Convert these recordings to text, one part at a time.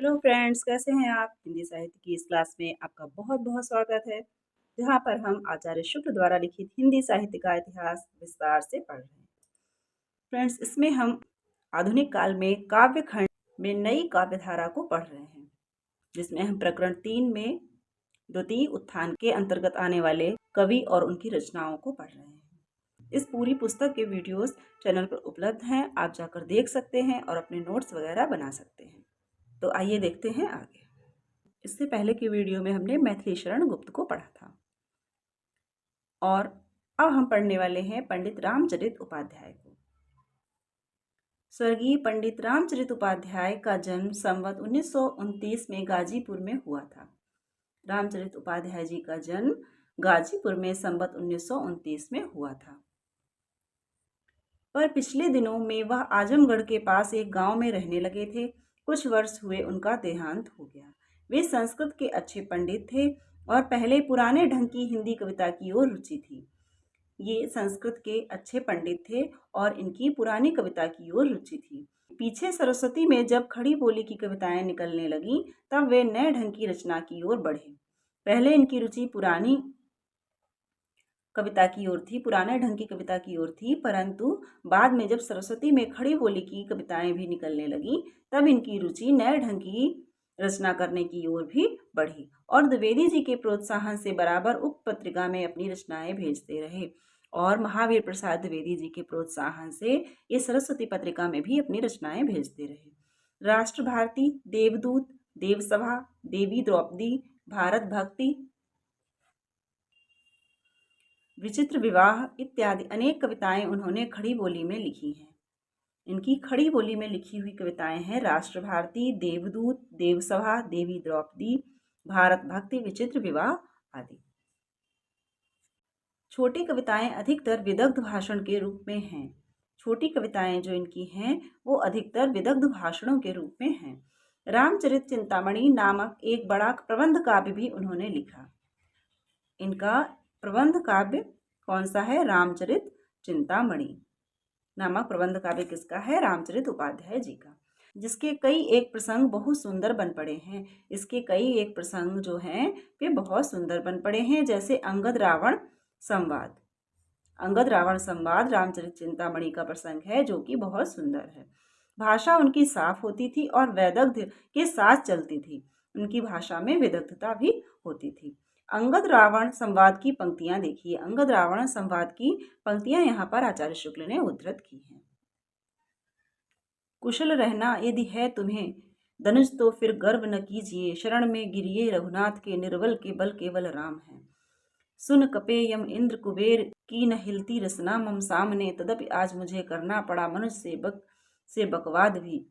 Hello friends, कैसे हैं आप? हिंदी साहित्य की इस क्लास में आपका बहुत बहुत स्वागत है, जहाँ पर हम आचार्य शुक्ल द्वारा लिखित हिंदी साहित्य का इतिहास विस्तार से पढ़ रहे हैं। फ्रेंड्स, इसमें हम आधुनिक काल में काव्य खंड में नई काव्य धारा को पढ़ रहे हैं, जिसमें हम प्रकरण 3 में द्वितीय उत्थान के अंतर्गत आने वाले कवि और उनकी रचनाओं को पढ़ रहे हैं। इस पूरी पुस्तक के वीडियोस चैनल पर उपलब्ध हैं, आप जाकर देख सकते हैं और अपने नोट्स वगैरह बना सकते हैं। तो आइए देखते हैं आगे। इससे पहले की वीडियो में हमने मैथिली शरण गुप्त को पढ़ा था और अब हम पढ़ने वाले हैं पंडित रामचरित उपाध्याय को। स्वर्गीय पंडित रामचरित उपाध्याय का जन्म संवत 1929 में गाजीपुर में हुआ था। रामचरित उपाध्याय जी का जन्म गाजीपुर में संवत 1929 में हुआ था, पर पिछले दिनों में वह आजमगढ़ के पास एक गांव में रहने लगे थे। कुछ वर्ष हुए उनका देहांत हो गया। वे संस्कृत के अच्छे पंडित थे और पहले पुराने ढंग की हिंदी कविता की ओर रुचि थी। ये संस्कृत के अच्छे पंडित थे और इनकी पुरानी कविता की ओर रुचि थी। पीछे सरस्वती में जब खड़ी बोली की कविताएं निकलने लगीं, तब वे नए ढंग की रचना की ओर बढ़े। पहले इनकी रुचि पुरानी कविता की ओर थी, पुराने ढंग की कविता की ओर थी, परंतु बाद में जब सरस्वती में खड़ी बोली की कविताएं भी निकलने लगी, तब इनकी रुचि नए ढंग की रचना करने की ओर भी बढ़ी और द्विवेदी जी के प्रोत्साहन से बराबर उक्त पत्रिका में अपनी रचनाएं भेजते रहे और महावीर प्रसाद द्विवेदी जी के प्रोत्साहन से ये सरस्वती पत्रिका में भी अपनी रचनाएं भेजते रहे। राष्ट्र भारती, देवदूत, देवसभा, देवी द्रौपदी, भारत भक्ति, विचित्र विवाह इत्यादि अनेक कविताएं उन्होंने खड़ी बोली में लिखी हैं। इनकी खड़ी बोली में लिखी हुई कविताएं हैं राष्ट्र भारती, देवदूत, देवसभा, देवी द्रौपदी, भारत भक्ति, विचित्र विवाह आदि। छोटी कविताएं अधिकतर विदग्ध भाषण के रूप में हैं। छोटी कविताएं जो इनकी हैं वो अधिकतर विदग्ध भाषणों के रूप में हैं। रामचरित चिंतामणि नामक एक बड़ा प्रबंध काव्य भी उन्होंने लिखा। इनका प्रबंध काव्य कौन सा है? रामचरित चिंतामणि नामक प्रबंध काव्य किसका है? रामचरित उपाध्याय जी का, जिसके कई एक प्रसंग बहुत सुंदर बन पड़े हैं। इसके कई एक प्रसंग जो हैं वे बहुत सुंदर बन पड़े हैं, जैसे अंगद रावण संवाद। अंगद रावण संवाद रामचरित चिंतामणि का प्रसंग है, जो कि बहुत सुंदर है। भाषा उनकी साफ होती थी और वैदग्ध्य के साथ चलती थी। उनकी भाषा में विदग्धता भी होती थी। अंगद रावण संवाद की पंक्तियां देखिए। अंगद रावण संवाद की पंक्तियां यहाँ पर आचार्य शुक्ल ने उद्धृत की हैं। कुशल रहना यदि है तुम्हें धनुष तो फिर गर्व न कीजिए, शरण में गिरिए रघुनाथ के, निर्बल के बल केवल राम है। सुन कपे यम इंद्र कुबेर की न हिलती रसना मम सामने, तदपि आज मुझे करना पड़ा मनुष्य से बकवाद भी।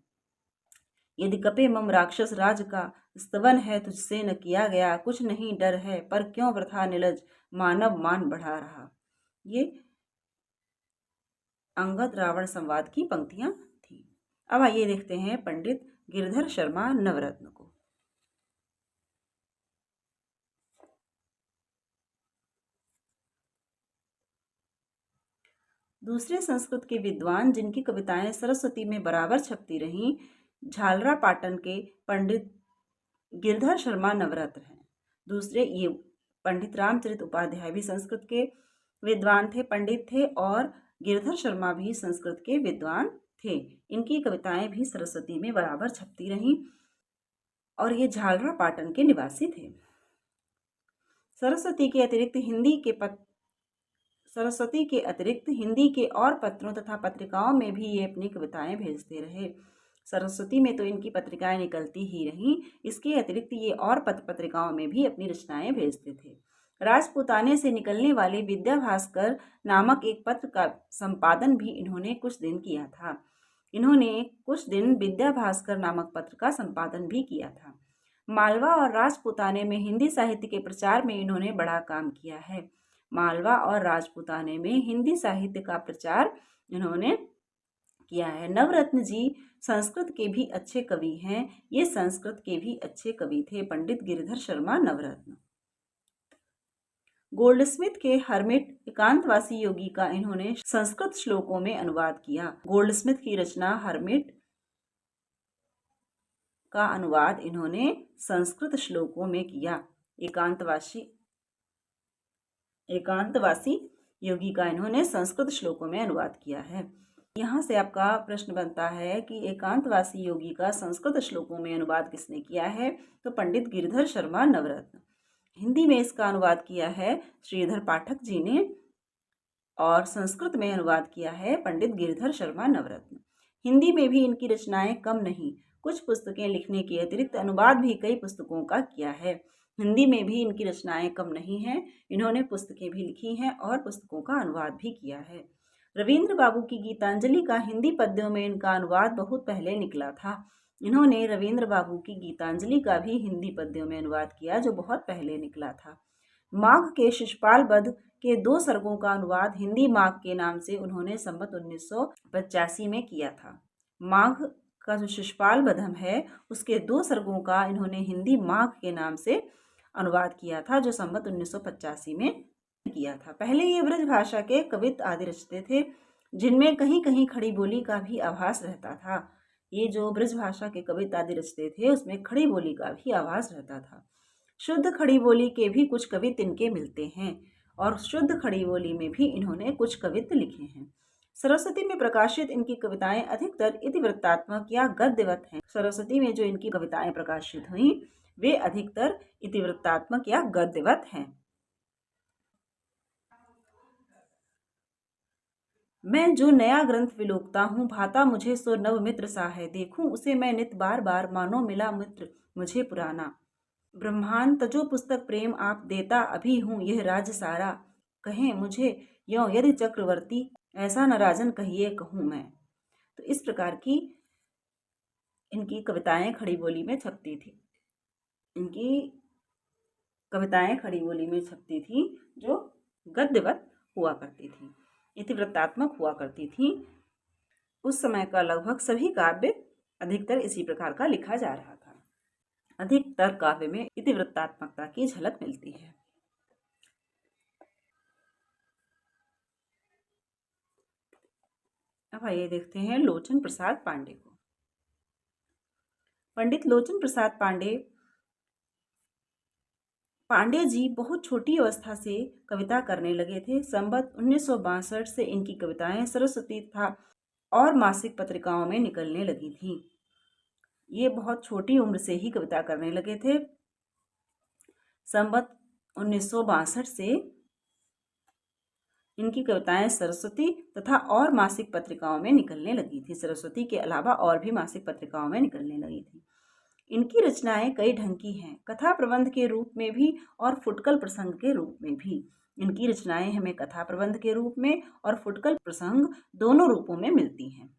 यदि कपे मम राक्षस राज का, स्तवन है तुझसे न किया गया, कुछ नहीं डर है पर क्यों वृथा निलज, मानव मान बढ़ा रहा। ये अंगद रावण संवाद की पंक्तियां थी। अब आइए देखते हैं पंडित गिरधर शर्मा नवरत्न को। दूसरे संस्कृत के विद्वान जिनकी कविताएं सरस्वती में बराबर छपती रहीं, झालरा पाटन के पंडित गिरधर शर्मा नवरत्न हैं। दूसरे ये पंडित रामचरित उपाध्याय भी संस्कृत के विद्वान थे, पंडित थे, और गिरधर शर्मा भी संस्कृत के विद्वान थे। इनकी कविताएं भी सरस्वती में बराबर छपती रहीं और ये झालरा पाटन के निवासी थे। सरस्वती के अतिरिक्त हिंदी के और पत्रों तथा पत्रिकाओं में भी ये अपनी कविताएं भेजते रहे। सरस्वती में तो इनकी पत्रिकाएं निकलती ही रहीं, इसके अतिरिक्त ये और पत्रिकाओं में भी अपनी रचनाएं भेजते थे। राजपूताने से निकलने वाले विद्या भास्कर नामक एक पत्र का संपादन भी इन्होंने कुछ दिन किया था। इन्होंने कुछ दिन विद्या भास्कर नामक पत्र का संपादन भी किया था। मालवा और राजपूताने में हिंदी साहित्य के प्रचार में इन्होंने बड़ा काम किया है। मालवा और राजपूताने में हिंदी साहित्य का प्रचार इन्होंने किया है। नवरत्न जी संस्कृत के भी अच्छे कवि हैं। ये संस्कृत के भी अच्छे कवि थे, पंडित गिरधर शर्मा नवरत्न। गोल्डस्मिथ के हर्मिट एकांतवासी योगी का इन्होंने संस्कृत श्लोकों में अनुवाद किया। गोल्डस्मिथ की रचना हर्मिट का अनुवाद इन्होंने संस्कृत श्लोकों में किया। एकांतवासी योगी का इन्होंने संस्कृत श्लोकों में अनुवाद किया है। यहाँ से आपका प्रश्न बनता है कि एकांतवासी योगी का संस्कृत श्लोकों में अनुवाद किसने किया है? तो पंडित गिरिधर शर्मा नवरत्न। हिंदी में इसका अनुवाद किया है श्रीधर पाठक जी ने और संस्कृत में अनुवाद किया है पंडित गिरिधर शर्मा नवरत्न। हिंदी में भी इनकी रचनाएं कम नहीं, कुछ पुस्तकें लिखने के अतिरिक्त अनुवाद भी कई पुस्तकों का किया है। हिंदी में भी इनकी रचनाएं कम नहीं हैं, इन्होंने पुस्तकें भी लिखी हैं और पुस्तकों का अनुवाद भी किया है। रविंद्र बाबू की गीतांजलि का हिंदी पद्यों में इनका अनुवाद बहुत पहले निकला था। इन्होंने रविंद्र बाबू की गीतांजलि का भी हिंदी पद्यों में अनुवाद किया, जो बहुत पहले निकला था। माघ के शिशुपाल वध के 2 सर्गों का अनुवाद हिंदी माघ के नाम से उन्होंने संवत 1985 में किया था। माघ का जो शिशुपाल वधम है उसके 2 सर्गों का इन्होंने हिंदी माघ के नाम से अनुवाद किया था, जो संवत 1985 में किया था। पहले ये ब्रज भाषा के कवित्व आदि रचते थे, जिनमें कहीं कहीं खड़ी बोली का भी आभास रहता था। ये जो ब्रज भाषा के कवित्व आदि रचते थे उसमें खड़ी बोली का भी आभास रहता था। शुद्ध खड़ी बोली के भी कुछ कवित्व इनके मिलते हैं और शुद्ध खड़ी बोली में भी इन्होंने कुछ कवित्व लिखे हैं। सरस्वती में प्रकाशित इनकी कविताएं अधिकतर इतिवृत्तात्मक या गद्यवत हैं। सरस्वती में जो इनकी कविताएं प्रकाशित हुई वे अधिकतर इतिवृत्तात्मक या गद्यवत हैं। मैं जो नया ग्रंथ विलोकता हूँ, भाता मुझे सो नव मित्र सा है, देखूं उसे मैं नित बार बार, मानो मिला मित्र मुझे पुराना। ब्रह्मांड तजो पुस्तक प्रेम आप देता अभी हूँ, यह राज सारा, कहें मुझे यों यदि चक्रवर्ती, ऐसा न राजन कहिए कहूँ मैं। तो इस प्रकार की इनकी कविताएं खड़ी बोली में छपती थी। इनकी कविताएं खड़ी बोली में छपती थी जो गद्यवत हुआ करती थी, इतिवृत्तात्मक हुआ करती थी। उस समय का लगभग सभी काव्य अधिकतर इसी प्रकार का लिखा जा रहा था। अधिकतर काव्य में इतिवृत्तात्मकता की झलक मिलती है। अब आइए देखते हैं लोचन प्रसाद पांडे को। पंडित लोचन प्रसाद पांडे जी बहुत छोटी अवस्था से कविता करने लगे थे। संवत 1962 से इनकी कविताएं सरस्वती तथा और मासिक पत्रिकाओं में निकलने लगी थीं। ये बहुत छोटी उम्र से ही कविता करने लगे थे। संवत 1962 से इनकी कविताएं सरस्वती तथा और मासिक पत्रिकाओं में निकलने लगी थी। सरस्वती के अलावा और भी मासिक पत्रिकाओं में निकलने लगी थी। इनकी रचनाएं कई ढंग की हैं, कथा प्रबंध के रूप में भी और फुटकल प्रसंग के रूप में भी। इनकी रचनाएं हमें कथा प्रबंध के रूप में और फुटकल प्रसंग दोनों रूपों में मिलती हैं।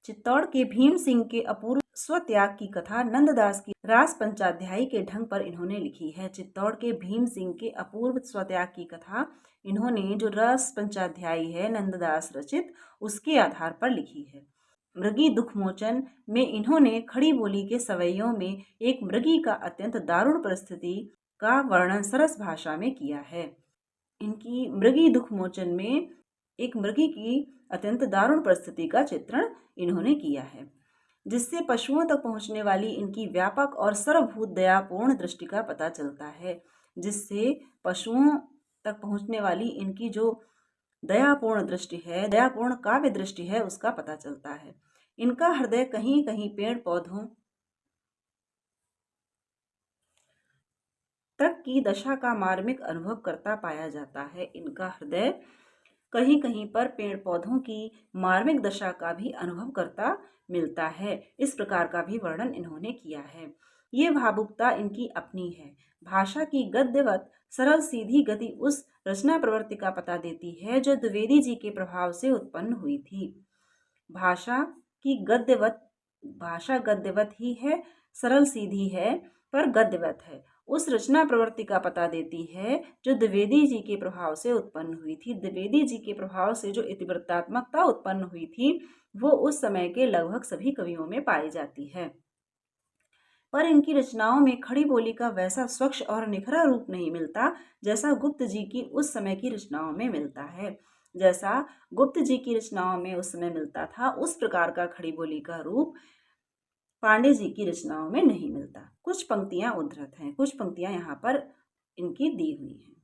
चित्तौड़ के भीम सिंह के अपूर्व स्वत्याग की कथा नंददास की रास पंचाध्यायी के ढंग पर इन्होंने लिखी है। चित्तौड़ के भीम सिंह के अपूर्व स्वत्याग की कथा इन्होंने जो रस पंचाध्यायी है नंददास रचित, उसके आधार पर लिखी है। मृगी दुखमोचन में इन्होंने खड़ी बोली के सवैयों में एक मृगी का अत्यंत दारुण परिस्थिति का वर्णन सरस भाषा में किया है। इनकी मृगी दुखमोचन में एक मृगी की अत्यंत दारुण परिस्थिति का चित्रण इन्होंने किया है, जिससे पशुओं तक पहुंचने वाली इनकी व्यापक और सर्वभूत दयापूर्ण दृष्टि का पता चलता है। जिससे पशुओं तक पहुंचने वाली इनकी जो दयापूर्ण दृष्टि है, दयापूर्ण काव्य दृष्टि है, उसका पता चलता है। इनका हृदय कहीं कहीं पेड़ पौधों तक की दशा का मार्मिक अनुभव करता पाया जाता है। इनका हृदय कहीं कहीं पर पेड़ पौधों की मार्मिक दशा का भी अनुभव करता मिलता है। इस प्रकार का भी वर्णन इन्होंने किया है। ये भावुकता इनकी अपनी है। भाषा की गद्यवत सरल सीधी गति उस रचना प्रवृत्ति का पता देती है जो द्विवेदी जी के प्रभाव से उत्पन्न हुई थी। भाषा गद्यवत ही है, सरल सीधी है पर गद्यवत है। उस रचना प्रवृत्ति का पता देती है जो द्विवेदी जी के प्रभाव से उत्पन्न हुई थी। द्विवेदी जी के प्रभाव से जो इतिवृत्तात्मकता उत्पन्न हुई थी वो उस समय के लगभग सभी कवियों में पाई जाती है, पर इनकी रचनाओं में खड़ी बोली का वैसा स्वच्छ और निखरा रूप नहीं मिलता जैसा गुप्त जी की उस समय की रचनाओं में मिलता है। जैसा गुप्त जी की रचनाओं में उस समय मिलता था, उस प्रकार का खड़ी बोली का रूप पांडे जी की रचनाओं में नहीं मिलता। कुछ पंक्तियां उद्धृत हैं, कुछ पंक्तियां यहाँ पर इनकी दी हुई हैं।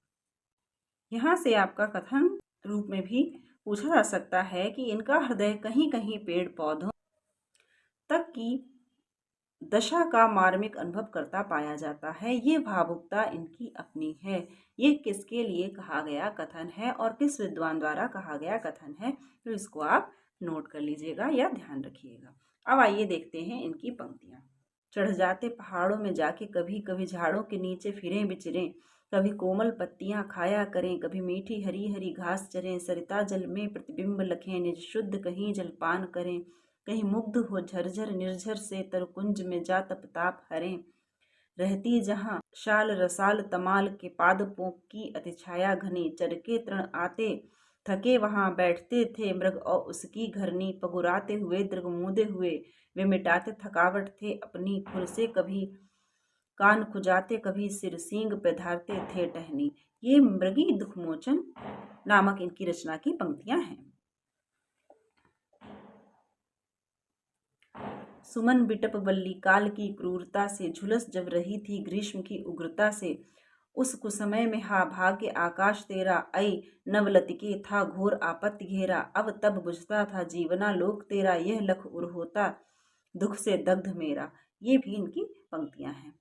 यहाँ से आपका कथन रूप में भी पूछा जा सकता है कि इनका हृदय कहीं कहीं पेड़ पौधों तक की दशा का मार्मिक अनुभव करता पाया जाता है। ये भावुकता इनकी अपनी है। ये किसके लिए कहा गया कथन है और किस विद्वान द्वारा कहा गया कथन है, तो इसको आप नोट कर लीजिएगा या ध्यान रखिएगा। अब आइए देखते हैं इनकी पंक्तियां। चढ़ जाते पहाड़ों में जाके कभी कभी झाड़ों के नीचे फिरें विचरें, कभी कोमल पत्तियां खाया करें, कभी मीठी हरी हरी घास चरें, सरिता जल में प्रतिबिंब लखें, निज शुद्ध कहीं जलपान करें, कहीं मुग्ध हो झरझर निर्झर से तरकुंज में जा तप ताप हरें, रहती जहाँ शाल रसाल तमाल के पादपों की अतिछाया घनी, चरके तृण आते थके वहां बैठते थे मृग और उसकी घरनी, पगुराते हुए दृगमूदे हुए वे मिटाते थकावट थे अपनी, खुर से कभी कान खुजाते कभी सिर सींग पे धारते थे टहनी। ये मृगी दुखमोचन नामक इनकी रचना की पंक्तियां हैं। सुमन बिटप बल्ली काल की क्रूरता से झुलस जब रही थी ग्रीष्म की उग्रता से, उस कुसमय में हा भाग्य आकाश तेरा, ऐ नवलतिके था घोर आपत्ति घेरा, अब तब बुझता था जीवना लोक तेरा, यह लख उर होता दुख से दग्ध मेरा। ये भी इनकी पंक्तियां हैं।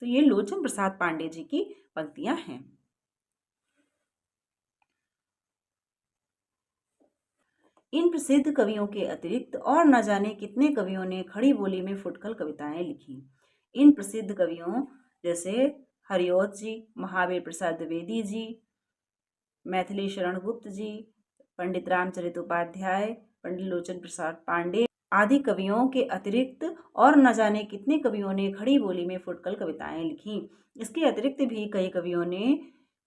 तो ये लोचन प्रसाद पांडे जी की पंक्तियां हैं। इन प्रसिद्ध कवियों के अतिरिक्त और न जाने कितने कवियों ने खड़ी बोली में फुटकल कविताएं लिखी। इन प्रसिद्ध कवियों जैसे हरिऔध जी, महावीर प्रसाद द्विवेदी जी, मैथिली शरण गुप्त जी, पंडित रामचरित उपाध्याय, पंडित लोचन प्रसाद पांडे आदि कवियों के अतिरिक्त और न जाने कितने कवियों ने खड़ी बोली में फुटकल कविताएं लिखी। इसके अतिरिक्त भी कई कवियों ने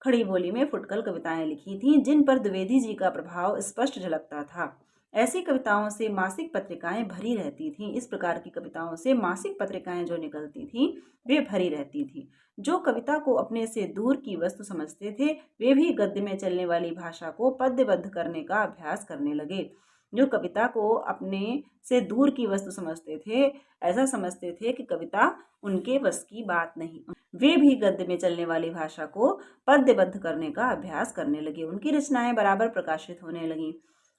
खड़ी बोली में फुटकल कविताएं लिखी थीं, जिन पर द्विवेदी जी का प्रभाव स्पष्ट झलकता था। ऐसी कविताओं से मासिक पत्रिकाएं भरी रहती थीं। इस प्रकार की कविताओं से मासिक पत्रिकाएं जो निकलती थीं वे भरी रहती थीं। जो कविता को अपने से दूर की वस्तु समझते थे वे भी गद्य में चलने वाली भाषा को पद्यबद्ध करने का अभ्यास करने लगे। जो कविता को अपने से दूर की वस्तु समझते थे, ऐसा समझते थे कि कविता उनके बस की बात नहीं, वे भी गद्य में चलने वाली भाषा को पद्यबद्ध करने का अभ्यास करने लगे। उनकी रचनाएं बराबर प्रकाशित होने लगीं।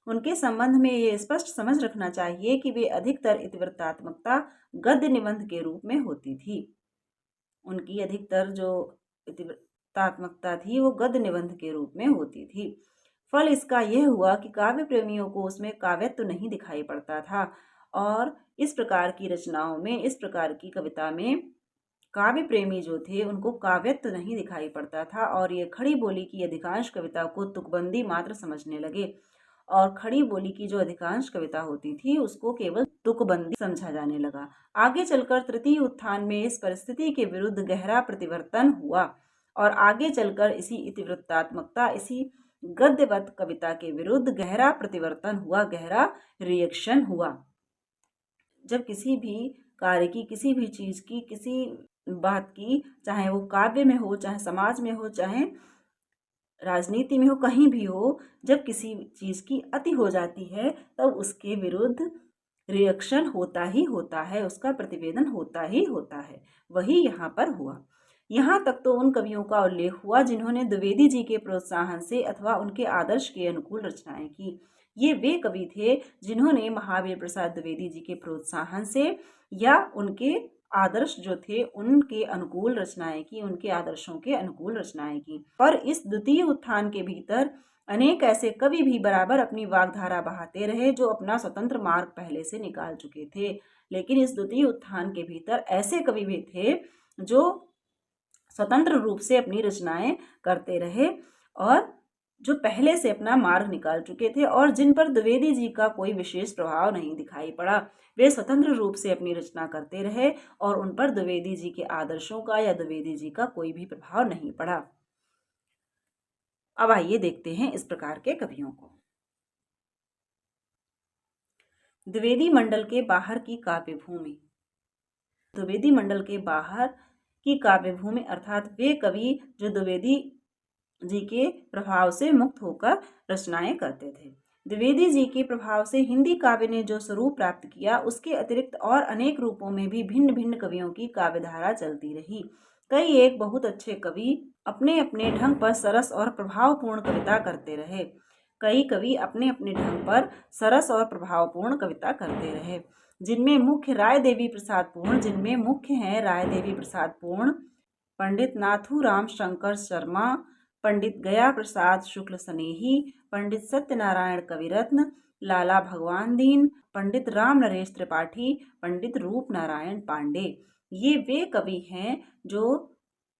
उनके संबंध में ये स्पष्ट समझ रखना चाहिए कि वे अधिकतर इतिवृत्तात्मकता गद्य निबंध के रूप में होती थी। उनकी अधिकतर जो इतिवृत्तात्मकता थी वो गद्य निबंध के रूप में होती थी। फल इसका यह हुआ कि काव्य प्रेमियों को उसमें काव्यत्व नहीं दिखाई पड़ता था और इस प्रकार की रचनाओं में, इस प्रकार की कविता में काव्य प्रेमी जो थे उनको काव्यत्व नहीं दिखाई पड़ता था और ये खड़ी बोली की अधिकांश कविता को तुकबंदी मात्र समझने लगे और खड़ी बोली की जो अधिकांश कविता होती थी उसको केवल तुकबंदी समझा जाने लगा। आगे चलकर तृतीय उत्थान में इस परिस्थिति के विरुद्ध गहरा प्रतिवर्तन हुआ और आगे चलकर इसी इतिवृत्तात्मकता, इसी गद्यवत कविता के विरुद्ध गहरा प्रतिवर्तन हुआ, गहरा रिएक्शन हुआ। जब किसी भी कार्य की, किसी भी चीज की, किसी बात की, चाहे वो काव्य में हो, चाहे समाज में हो, चाहे राजनीति में हो, कहीं भी हो, जब किसी चीज की अति हो जाती है तब उसके विरुद्ध रिएक्शन होता ही होता है, उसका प्रतिवेदन होता ही होता है। वही यहाँ पर हुआ। यहाँ तक तो उन कवियों का उल्लेख हुआ जिन्होंने द्विवेदी जी के प्रोत्साहन से अथवा उनके आदर्श के अनुकूल रचनाएं की। ये वे कवि थे जिन्होंने महावीर प्रसाद द्विवेदी जी के प्रोत्साहन से या उनके आदर्श जो थे उनके अनुकूल रचनाएं की, उनके आदर्शों के अनुकूल रचनाएं की। और इस द्वितीय उत्थान के भीतर अनेक ऐसे कवि भी बराबर अपनी वाग्धारा बहाते रहे जो अपना स्वतंत्र मार्ग पहले से निकाल चुके थे। लेकिन इस द्वितीय उत्थान के भीतर ऐसे कवि भी थे जो स्वतंत्र रूप से अपनी रचनाएं करते रहे और जो पहले से अपना मार्ग निकाल चुके थे और जिन पर द्विवेदी जी का कोई विशेष प्रभाव नहीं दिखाई पड़ा। वे स्वतंत्र रूप से अपनी रचना करते रहे और उन पर द्विवेदी जी के आदर्शों का या द्विवेदी जी का कोई भी प्रभाव नहीं पड़ा। अब आइए देखते हैं इस प्रकार के कवियों को। द्विवेदी मंडल के बाहर की काव्य भूमि। द्विवेदी मंडल के बाहर की काव्य भूमि अर्थात वे कवि जो द्विवेदी जी के प्रभाव से मुक्त होकर रचनाएं करते थे। द्विवेदी जी के प्रभाव से हिंदी काव्य ने जो स्वरूप प्राप्त किया, उसके अतिरिक्त और अनेक रूपों में भी भिन्न भिन्न कवियों की काव्यधारा चलती रही। कई एक बहुत अच्छे कवि अपने अपने ढंग पर सरस और प्रभावपूर्ण कविता करते रहे। कई कवि अपने अपने ढंग पर सरस और प्रभावपूर्ण कविता करते रहे, जिनमें मुख्य राय देवी प्रसाद पूर्ण, पंडित नाथूराम शंकर शर्मा, पंडित गया प्रसाद शुक्ल स्नेही, पंडित सत्यनारायण कविरत्न, लाला भगवान दीन, पंडित राम नरेश त्रिपाठी, पंडित रूप नारायण पांडे। ये वे कवि हैं जो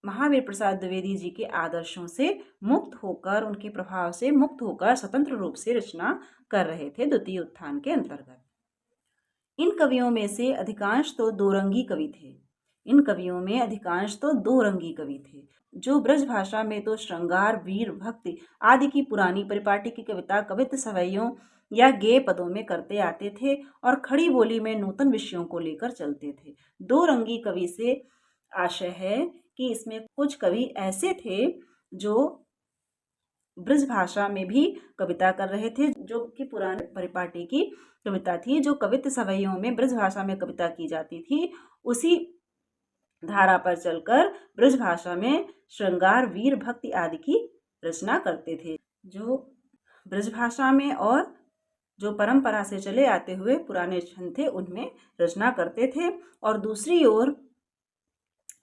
महावीर प्रसाद द्विवेदी जी के आदर्शों से मुक्त होकर, उनके प्रभाव से मुक्त होकर स्वतंत्र रूप से रचना कर रहे थे द्वितीय उत्थान के अंतर्गत। इन कवियों में से अधिकांश तो दो रंगी कवि थे, जो ब्रज भाषा में तो श्रृंगार, वीर, भक्ति आदि की पुरानी परिपाटी की कविता कवित्त सवैयों या गेय पदों में करते आते थे और खड़ी बोली में नूतन विषयों को लेकर चलते थे। दो रंगी कवि से आशय है कि इसमें कुछ कवि ऐसे थे जो ब्रज भाषा में भी कविता कर रहे थे, जो कि पुराने परिपाटी की कविता थी, जो कवित्त सवैयों में ब्रज भाषा में कविता की जाती थी, उसी धारा पर चलकर ब्रज भाषा में श्रृंगार, वीर, भक्ति आदि की रचना करते थे। जो ब्रज भाषा में और जो परंपरा से चले आते हुए पुराने छंद थे, उनमें रचना करते थे। और दूसरी ओर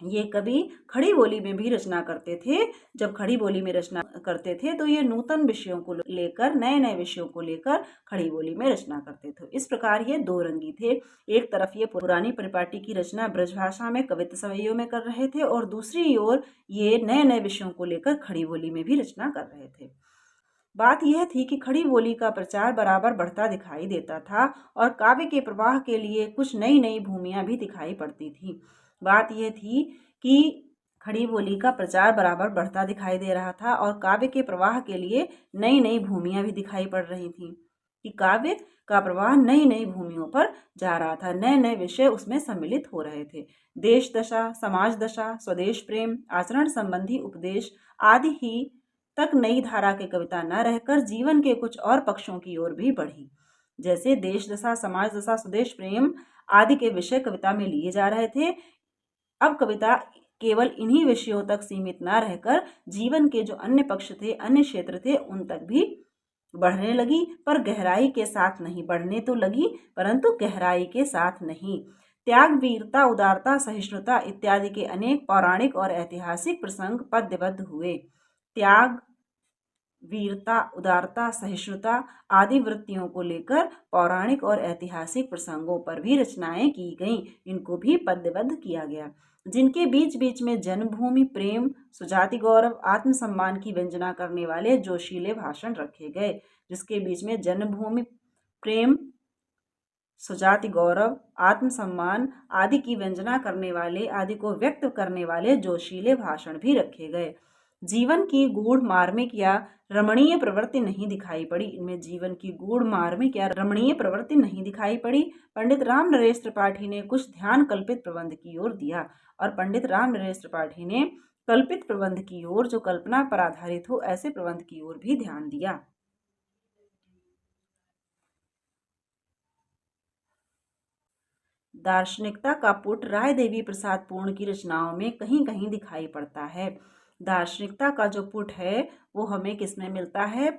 ये कवि खड़ी बोली में भी रचना करते थे। जब खड़ी बोली में रचना करते थे तो ये नूतन विषयों को लेकर, नए नए विषयों को लेकर खड़ी बोली में रचना करते थे। इस प्रकार ये दो रंगी थे। एक तरफ ये पुरानी परिपाटी की रचना ब्रजभाषा में कवित्त सवैयों में कर रहे थे और दूसरी ओर ये नए नए विषयों को लेकर खड़ी बोली में भी रचना कर रहे थे। बात यह थी कि खड़ी बोली का प्रचार बराबर बढ़ता दिखाई देता था और काव्य के प्रवाह के लिए कुछ नई नई भूमियां भी दिखाई पड़ती थी। बात यह थी कि खड़ी बोली का प्रचार बराबर बढ़ता दिखाई दे रहा था और काव्य के प्रवाह के लिए नई नई भूमियां भी दिखाई पड़ रही थी, कि काव्य का प्रवाह नई नई भूमियों पर जा रहा था, नए नए विषय उसमें सम्मिलित हो रहे थे। देश दशा, समाज दशा, स्वदेश प्रेम, आचरण संबंधी उपदेश आदि ही तक नई धारा की कविता न रहकर जीवन के कुछ और पक्षों की ओर भी बढ़ी। जैसे देश दशा, समाज दशा, स्वदेश प्रेम आदि के विषय कविता में लिए जा रहे थे, अब कविता केवल इन्हीं विषयों तक सीमित न रहकर जीवन के जो अन्य पक्ष थे, अन्य क्षेत्र थे, उन तक भी बढ़ने लगी, पर गहराई के साथ नहीं। बढ़ने तो लगी परंतु गहराई के साथ नहीं। त्याग, वीरता, उदारता, सहिष्णुता इत्यादि के अनेक पौराणिक और ऐतिहासिक प्रसंग पद्यबद्ध हुए। त्याग, वीरता, उदारता, सहिष्णुता आदि वृत्तियों को लेकर पौराणिक और ऐतिहासिक प्रसंगों पर भी रचनाएं की गईं, इनको भी पद्यबद्ध किया गया, जिनके बीच बीच में जन्मभूमि, प्रेम, सुजाति गौरव, आत्मसम्मान की व्यंजना करने वाले जोशीले भाषण रखे गए। जिसके बीच में जन्मभूमि, प्रेम, सुजाति गौरव, आत्मसम्मान आदि की व्यंजना करने वाले, आदि को व्यक्त करने वाले जोशीले भाषण भी रखे गए। जीवन की गूढ़ मार्मिक या रमणीय प्रवृत्ति नहीं दिखाई पड़ी। इनमें जीवन की गूढ़ मार्मिक या रमणीय प्रवृत्ति नहीं दिखाई पड़ी। पंडित राम नरेश त्रिपाठी ने कुछ ध्यान कल्पित प्रबंध की ओर दिया, और पंडित राम नरेश त्रिपाठी ने कल्पित प्रबंध की ओर, जो कल्पना पर आधारित हो, ऐसे प्रबंध की ओर भी ध्यान दिया। दार्शनिकता का पुट राय देवी प्रसाद पूर्ण की रचनाओं में कहीं कहीं दिखाई पड़ता है। दार्शनिकता का जो पुट है वो हमें किसमें मिलता है?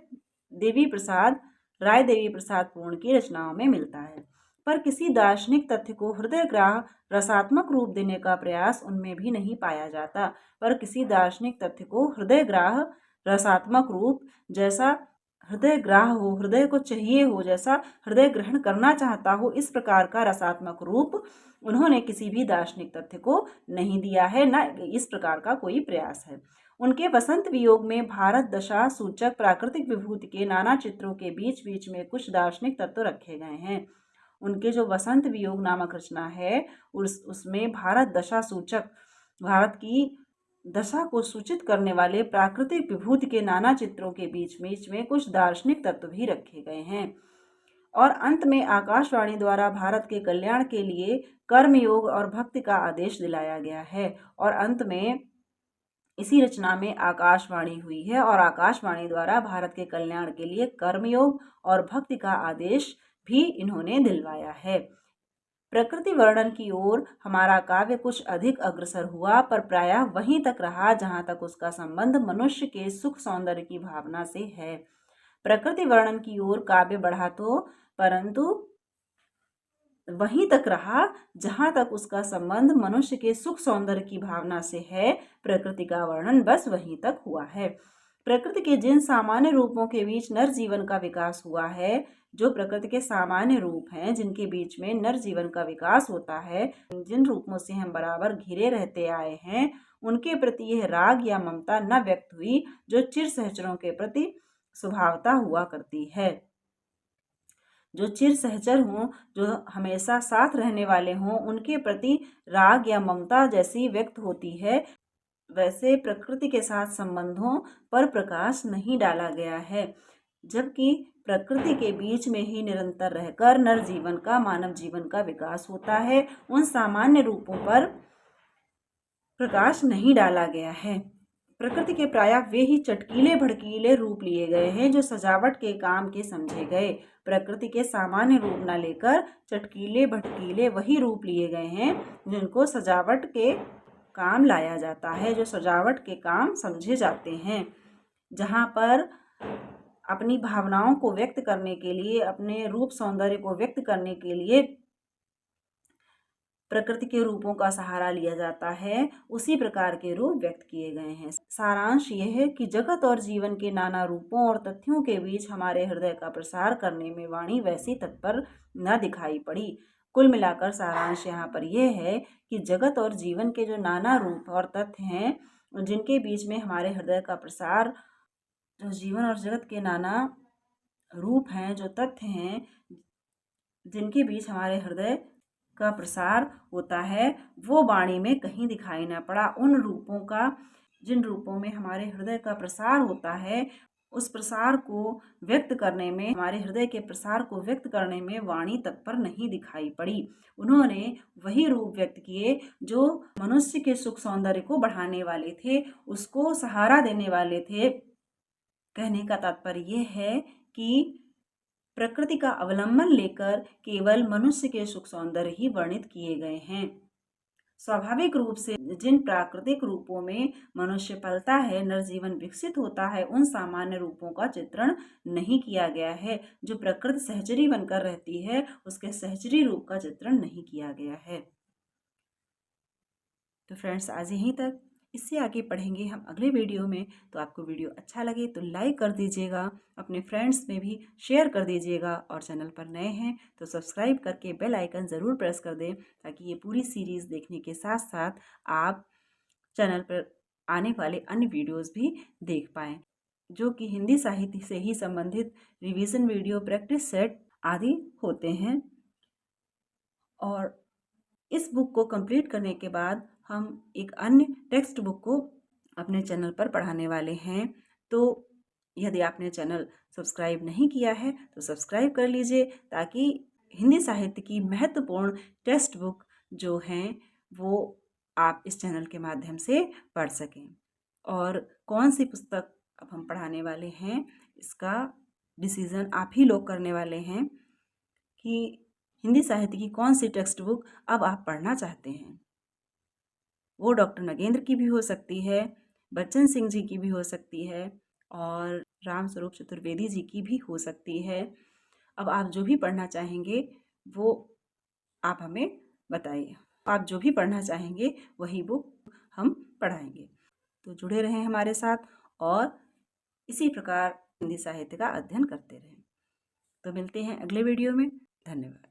राय देवी प्रसाद पूर्ण की रचनाओं में मिलता है। पर किसी दार्शनिक तथ्य को हृदयग्राह रसात्मक रूप देने का प्रयास उनमें भी नहीं पाया जाता। पर किसी दार्शनिक तथ्य को हृदयग्राह रसात्मक रूप, जैसा हृदयग्राह हो, हृदय को चाहिए हो, जैसा हृदय ग्रहण करना चाहता हो, इस प्रकार का रसात्मक रूप उन्होंने किसी भी दार्शनिक तथ्य को नहीं दिया है, न इस प्रकार का कोई प्रयास है। उनके वसंत वियोग में भारत दशा सूचक प्राकृतिक विभूति के नाना चित्रों के बीच बीच में कुछ दार्शनिक तत्व रखे गए हैं। उनके जो वसंत वियोग नामक रचना है, उसमें भारत दशा सूचक, भारत की दशा को सूचित करने वाले प्राकृतिक विभूति के नाना चित्रों के बीच बीच में कुछ दार्शनिक तत्व भी रखे गए हैं। और अंत में आकाशवाणी द्वारा भारत के कल्याण के लिए कर्मयोग और भक्ति का आदेश दिलाया गया है। और अंत में इसी रचना में आकाशवाणी हुई है और आकाशवाणी द्वारा भारत के कल्याण के लिए कर्मयोग और भक्ति का आदेश भी इन्होंने दिलवाया है। प्रकृति वर्णन की ओर हमारा काव्य कुछ अधिक अग्रसर हुआ, पर प्रायः वहीं तक रहा जहां तक उसका संबंध मनुष्य के सुख सौंदर्य की भावना से है। प्रकृति वर्णन की ओर काव्य बढ़ा तो, परंतु वहीं तक रहा जहां तक उसका संबंध मनुष्य के सुख सौंदर्य की भावना से है। प्रकृति का वर्णन बस वहीं तक हुआ है। प्रकृति के जिन सामान्य रूपों के बीच नर जीवन का विकास हुआ है, जो प्रकृति के सामान्य रूप हैं जिनके बीच में नर जीवन का विकास होता है, जिन रूपों से हम बराबर घिरे रहते आए हैं, उनके प्रति यह राग या ममता न व्यक्त हुई जो चिर सहचरों के प्रति स्वभावता हुआ करती है। जो चिर सहचर हों, जो हमेशा साथ रहने वाले हों, उनके प्रति राग या ममता जैसी व्यक्त होती है, वैसे प्रकृति के साथ संबंधों पर प्रकाश नहीं डाला गया है। जबकि प्रकृति के बीच में ही निरंतर रहकर नर जीवन का, मानव जीवन का विकास होता है, उन सामान्य रूपों पर प्रकाश नहीं डाला गया है। प्रकृति के प्रायः वे ही चटकीले भड़कीले रूप लिए गए हैं जो सजावट के काम के समझे गए। प्रकृति के सामान्य रूप न लेकर चटकीले भटकीले वही रूप लिए गए हैं जिनको सजावट के काम लाया जाता है, जो सजावट के काम समझे जाते हैं। जहाँ पर अपनी भावनाओं को व्यक्त करने के लिए, अपने रूप सौंदर्य को व्यक्त करने के लिए प्रकृति के रूपों का सहारा लिया जाता है, उसी प्रकार के रूप व्यक्त किए गए हैं। सारांश यह है कि जगत और जीवन के नाना रूपों और तथ्यों के बीच हमारे हृदय का प्रसार करने में वाणी वैसी तत्पर न दिखाई पड़ी। कुल मिलाकर सारांश यहाँ पर यह है कि जगत और जीवन के जो नाना रूप और तथ्य हैं, जिनके बीच में हमारे हृदय का प्रसार, जो जीवन और जगत के नाना रूप हैं, जो तथ्य हैं, जिनके बीच हमारे हृदय का प्रसार होता है, वो वाणी में कहीं दिखाई न पड़ा। उन रूपों का, जिन रूपों में हमारे हृदय का प्रसार होता है, उस प्रसार को व्यक्त करने में, हमारे हृदय के प्रसार को व्यक्त करने में वाणी तत्पर नहीं दिखाई पड़ी। उन्होंने वही रूप व्यक्त किए जो मनुष्य के सुख सौंदर्य को बढ़ाने वाले थे, उसको सहारा देने वाले थे। कहने का तात्पर्य यह है कि प्रकृति का अवलंबन लेकर केवल मनुष्य के सुख सौंदर्य ही वर्णित किए गए हैं। स्वाभाविक रूप से जिन प्राकृतिक रूपों में मनुष्य पलता है, नरजीवन विकसित होता है, उन सामान्य रूपों का चित्रण नहीं किया गया है। जो प्रकृति सहचरी बनकर रहती है, उसके सहचरी रूप का चित्रण नहीं किया गया है। तो फ्रेंड्स, आज यहीं तक। इससे आगे पढ़ेंगे हम अगले वीडियो में। तो आपको वीडियो अच्छा लगे तो लाइक कर दीजिएगा, अपने फ्रेंड्स में भी शेयर कर दीजिएगा, और चैनल पर नए हैं तो सब्सक्राइब करके बेल आइकन ज़रूर प्रेस कर दें, ताकि ये पूरी सीरीज़ देखने के साथ साथ आप चैनल पर आने वाले अन्य वीडियोज़ भी देख पाएँ, जो कि हिंदी साहित्य से ही संबंधित रिवीजन वीडियो, प्रैक्टिस सेट आदि होते हैं। और इस बुक को कंप्लीट करने के बाद हम एक अन्य टेक्स्ट बुक को अपने चैनल पर पढ़ाने वाले हैं। तो यदि आपने चैनल सब्सक्राइब नहीं किया है तो सब्सक्राइब कर लीजिए, ताकि हिंदी साहित्य की महत्वपूर्ण टेक्स्ट बुक जो हैं वो आप इस चैनल के माध्यम से पढ़ सकें। और कौन सी पुस्तक अब हम पढ़ाने वाले हैं, इसका डिसीज़न आप ही लोग करने वाले हैं कि हिंदी साहित्य की कौन सी टेक्स्ट बुक अब आप पढ़ना चाहते हैं। वो डॉक्टर नगेंद्र की भी हो सकती है, बच्चन सिंह जी की भी हो सकती है, और राम स्वरूप चतुर्वेदी जी की भी हो सकती है। अब आप जो भी पढ़ना चाहेंगे वो आप हमें बताइए। आप जो भी पढ़ना चाहेंगे वही बुक हम पढ़ाएंगे। तो जुड़े रहें हमारे साथ और इसी प्रकार हिंदी साहित्य का अध्ययन करते रहें। तो मिलते हैं अगले वीडियो में। धन्यवाद।